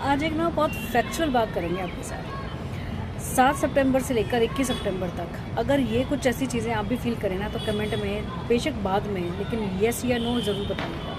आज एक ना बहुत फैक्चुअल बात करेंगे आपके साथ। 7 सितंबर से लेकर 21 सितंबर तक अगर ये कुछ ऐसी चीज़ें आप भी फील करें ना, तो कमेंट में, बेशक बाद में, लेकिन येस या नो ज़रूर बताइएगा।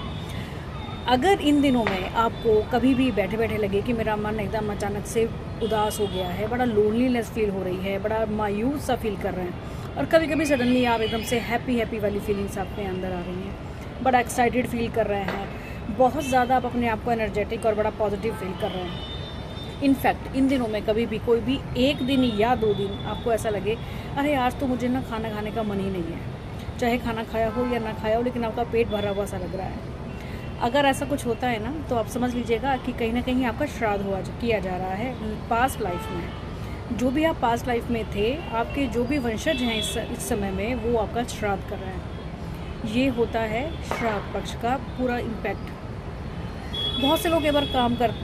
अगर इन दिनों में आपको कभी भी बैठे बैठे लगे कि मेरा मन एकदम अचानक से उदास हो गया है, बड़ा लोनलीनेस फील हो रही है, बड़ा मायूस सा फील कर रहे हैं, और कभी कभी सडनली आप एकदम से हैप्पी वाली फीलिंग्स आपके अंदर आ रही हैं, बड़ा एक्साइटेड फील कर रहे हैं, बहुत ज़्यादा आप अपने आप को एनर्जेटिक और बड़ा पॉजिटिव फील कर रहे हैं। इनफैक्ट इन दिनों में कभी भी कोई भी एक दिन या 2 दिन आपको ऐसा लगे, अरे आज तो मुझे ना खाना खाने का मन ही नहीं है, चाहे खाना खाया हो या ना खाया हो, लेकिन आपका पेट भरा हुआ सा लग रहा है। अगर ऐसा कुछ होता है ना, तो आप समझ लीजिएगा कि कहीं ना कहीं आपका श्राद्ध किया जा रहा है पास्ट लाइफ में। जो भी आप पास्ट लाइफ में थे, आपके जो भी वंशज हैं इस समय में, वो आपका श्राद्ध कर रहे हैं। ये होता है श्राद्ध पक्ष का पूरा इम्पैक्ट। बहुत से लोग एक बार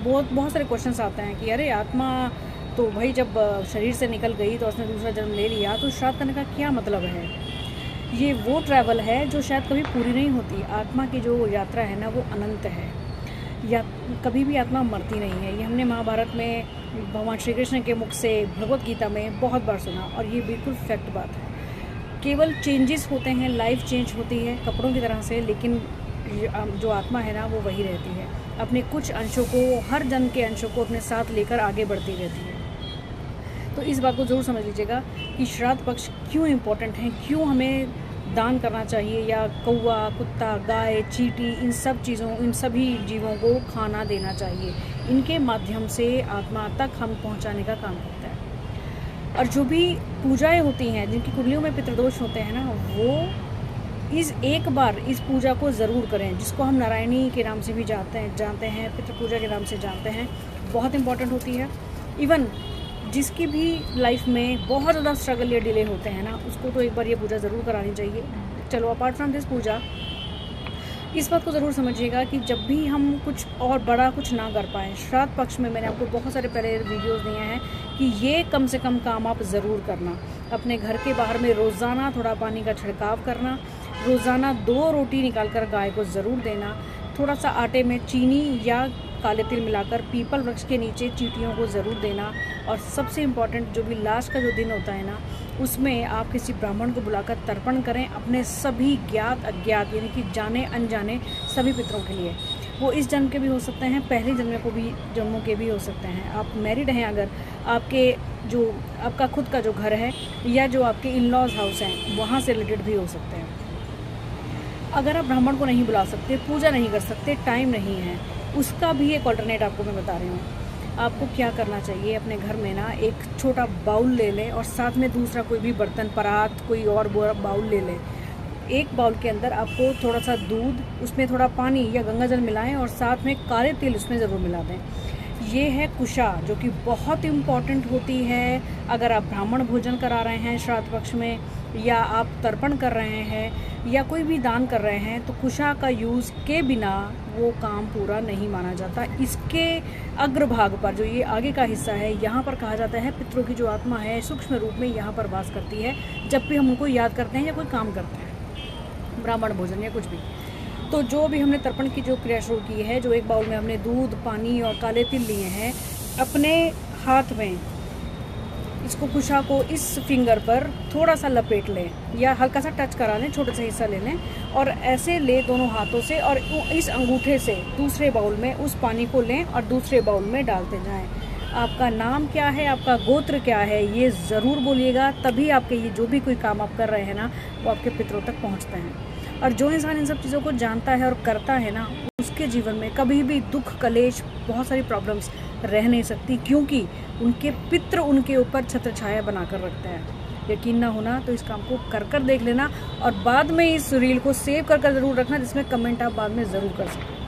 बहुत सारे क्वेश्चंस आते हैं कि अरे आत्मा तो भाई जब शरीर से निकल गई तो उसने दूसरा जन्म ले लिया, तो श्राद्ध करने का क्या मतलब है। ये वो ट्रैवल है जो शायद कभी पूरी नहीं होती। आत्मा की जो यात्रा है ना, वो अनंत है, या कभी भी आत्मा मरती नहीं है। ये हमने महाभारत में भगवान श्री कृष्ण के मुख से भगवत गीता में बहुत बार सुना, और ये बिल्कुल फैक्ट बात है। केवल चेंजेस होते हैं, लाइफ चेंज होती है कपड़ों की तरह से, लेकिन जो आत्मा है ना, वो वही रहती है। अपने कुछ अंशों को, हर जन्म के अंशों को अपने साथ लेकर आगे बढ़ती रहती है। तो इस बात को ज़रूर समझ लीजिएगा कि श्राद्ध पक्ष क्यों इम्पोर्टेंट है, क्यों हमें दान करना चाहिए, या कौवा, कुत्ता, गाय, चींटी, इन सब चीज़ों, इन सभी जीवों को खाना देना चाहिए। इनके माध्यम से आत्मा तक हम पहुंचाने का काम करता है। और जो भी पूजाएं होती हैं, जिनकी कुंडलियों में पितृदोष होते हैं ना, वो एक बार इस पूजा को ज़रूर करें, जिसको हम नारायणी के नाम से भी जानते हैं, पितृ पूजा के नाम से जानते हैं। बहुत इंपॉर्टेंट होती है। इवन जिसकी भी लाइफ में बहुत ज़्यादा स्ट्रगल या डिले होते हैं ना, उसको तो एक बार ये पूजा ज़रूर करानी चाहिए। चलो, अपार्ट फ्रॉम दिस पूजा, इस बात को ज़रूर समझिएगा कि जब भी हम कुछ और बड़ा कुछ ना कर पाएँ, श्राद्ध पक्ष में मैंने आपको बहुत सारे पहले वीडियोस दिए हैं कि ये कम से कम काम आप ज़रूर करना। अपने घर के बाहर में रोज़ाना थोड़ा पानी का छिड़काव करना, रोज़ाना 2 रोटी निकालकर गाय को ज़रूर देना, थोड़ा सा आटे में चीनी या काले तिल मिलाकर पीपल वृक्ष के नीचे चींटियों को ज़रूर देना। और सबसे इम्पॉर्टेंट, जो भी लास्ट का जो दिन होता है ना, उसमें आप किसी ब्राह्मण को बुलाकर तर्पण करें अपने सभी ज्ञात अज्ञात, यानी कि जाने अनजाने सभी पितरों के लिए। वो इस जन्म के भी हो सकते हैं, पहले जन्मों के भी हो सकते हैं। आप मैरिड हैं, अगर आपका खुद का जो घर है, या जो आपके इन लॉज हाउस हैं, वहाँ से रिलेटेड भी हो सकते हैं। अगर आप ब्राह्मण को नहीं बुला सकते, पूजा नहीं कर सकते, टाइम नहीं है, उसका भी एक ऑल्टरनेट आपको मैं बता रही हूँ। आपको क्या करना चाहिए, अपने घर में ना एक छोटा बाउल ले लें, और साथ में दूसरा कोई भी बर्तन, परात, कोई और बाउल ले लें। एक बाउल के अंदर आपको थोड़ा सा दूध, उसमें थोड़ा पानी या गंगा जल मिलाएं, और साथ में काले तिल उसमें ज़रूर मिला दें। ये है कुशा, जो कि बहुत इम्पॉर्टेंट होती है। अगर आप ब्राह्मण भोजन करा रहे हैं श्राद्ध पक्ष में, या आप तर्पण कर रहे हैं, या कोई भी दान कर रहे हैं, तो कुशा का यूज़ के बिना वो काम पूरा नहीं माना जाता। इसके अग्रभाग पर, जो ये आगे का हिस्सा है, यहाँ पर कहा जाता है पितरों की जो आत्मा है सूक्ष्म रूप में यहाँ पर वास करती है, जब भी हम उनको याद करते हैं या कोई काम करते हैं, ब्राह्मण भोजन या कुछ भी। तो जो भी हमने तर्पण की जो क्रिया शुरू की है, जो एक बाउल में हमने दूध, पानी और काले तिल लिए हैं, अपने हाथ में इसको, कुशा को इस फिंगर पर थोड़ा सा लपेट लें, या हल्का सा टच करा लें, छोटा सा हिस्सा ले लें, और ऐसे ले दोनों हाथों से, और इस अंगूठे से दूसरे बाउल में उस पानी को लें और दूसरे बाउल में डालते जाएं। आपका नाम क्या है, आपका गोत्र क्या है, ये ज़रूर बोलिएगा, तभी आपके ये जो भी कोई काम आप कर रहे हैं ना, वो आपके पितरों तक पहुँचते हैं। और जो इंसान इन सब चीज़ों को जानता है और करता है ना, उसके जीवन में कभी भी दुख, कलेश, बहुत सारी प्रॉब्लम्स रह नहीं सकती, क्योंकि उनके पितृ उनके ऊपर छत्र छाया बनाकर रखते हैं। यकीन ना होना तो इस काम को कर देख लेना, और बाद में इस रील को सेव कर ज़रूर रखना, जिसमें कमेंट आप बाद में ज़रूर कर सकते हैं।